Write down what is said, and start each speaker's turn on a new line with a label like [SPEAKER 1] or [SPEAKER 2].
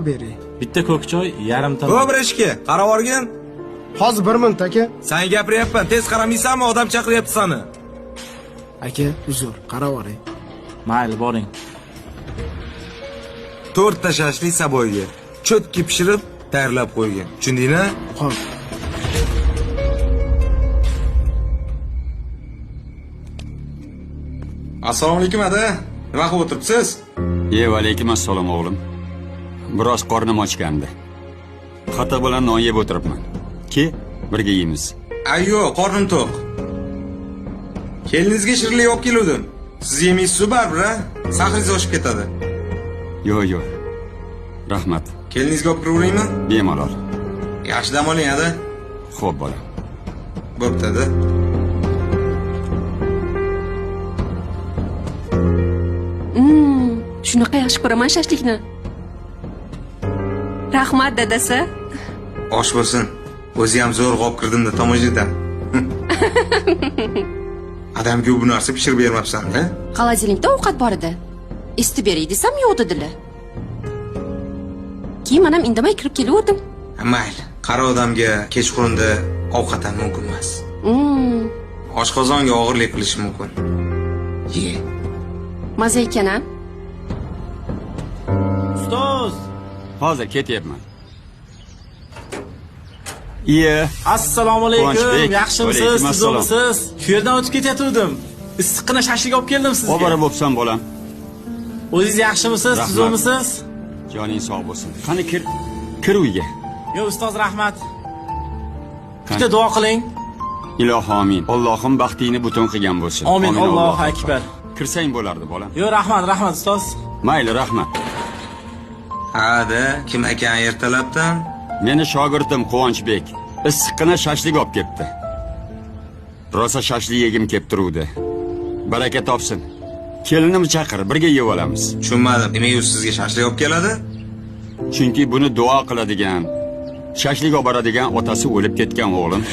[SPEAKER 1] bering.
[SPEAKER 2] Bitta ko'k choy, yarimta.
[SPEAKER 3] Ko'p ishga, qarab olgin.
[SPEAKER 1] Hozir 1 minut aka.
[SPEAKER 3] Sen gapiryapman, tez qaramaysanmi? Odam chaqiryapti seni.
[SPEAKER 1] Aka, uzr, qarab oling.
[SPEAKER 2] Mayli, boring.
[SPEAKER 3] 4 ta shashlik saboyga cho'tki pishirib tayyorlab qo'ygan. Tushundingmi?
[SPEAKER 1] Xo'p.
[SPEAKER 3] Assalomu alaykum aka. Nima qilib o'tiribsiz?
[SPEAKER 4] Alaykum assalom o'g'lim. Biroz qornim ochgandi. Xata bilan non yeb o'tiribman. Ki, birga yeymiz.
[SPEAKER 3] Ayyo, qornim to'q. Keliningizga shirinlik olib keldim. Siz yemaysiz baribir, ha? Sahringiz oshib ketadi.
[SPEAKER 4] Yo'q. Rahmat.
[SPEAKER 3] Keliningizga olib kiraveraymi?
[SPEAKER 4] Bemalol.
[SPEAKER 3] Yaxshi dam oling, ada.
[SPEAKER 4] Xo'p, bolam.
[SPEAKER 3] Bo'pti-da.
[SPEAKER 5] Shunaqa yaxshi ko'raman shashlikni. Rahmat dadasi.
[SPEAKER 3] Osh bo'lsin. O'zi ham zo'r olib kirdim-da tomoshadan. Adamga bu narsa pishirib bermabsan-da?
[SPEAKER 5] Xolodilnikda ovqat bor edi. Isitib beray desam yo'q dedilar. Keyin men ham indamay kirib kelaverdim.
[SPEAKER 3] Mayli, qari odamga kechqurunda ovqat ham mumkin emas. Oshqozonga og'irlik qilishi mumkin. Ye.
[SPEAKER 5] Maza ekan-a?
[SPEAKER 2] Ustoz.
[SPEAKER 4] Hozir ketyapman.
[SPEAKER 2] Assalomu alaykum.
[SPEAKER 4] Quvonchbek.
[SPEAKER 2] Yaxshimisiz?
[SPEAKER 4] Alaykum
[SPEAKER 2] Siz
[SPEAKER 4] assalom.
[SPEAKER 2] o'misiz? Shu yerdan o'tib ketayotgandim. Issiqqina shashlik olib keldim sizga.
[SPEAKER 4] Obora bo'psan, bolam.
[SPEAKER 2] O'zingiz yaxshimisiz? Siz
[SPEAKER 4] Rahmat.
[SPEAKER 2] o'misiz?
[SPEAKER 4] Joning sog' bo'lsin. Qani kir uyga.
[SPEAKER 2] Yo, ustoz rahmat. Bitta duo qiling.
[SPEAKER 4] Ilohi amin. Allohim baxtingni butun qilgan bo'lsin.
[SPEAKER 2] Amin. Allohu akbar.
[SPEAKER 4] Kirsang bo'lardi, bolam.
[SPEAKER 2] Yo, rahmat ustoz.
[SPEAKER 4] Mayli, rahmat.
[SPEAKER 3] Ha-da, kim ekan ertalabdan?
[SPEAKER 4] Meni shogirdim Quvonchbek. Issiqqina shashlik olib kelibdi. Rosa shashlik yegim kelib turuvdi. Baraka topsin. Kelinimni chaqir, birga yeb olamiz.
[SPEAKER 3] Tushunmadim. Nimaga u sizga shashlik olib keladi?
[SPEAKER 4] Chunki buni duo qiladigan, shashlik olib boradigan otasi o'lib ketgan o'g'lim.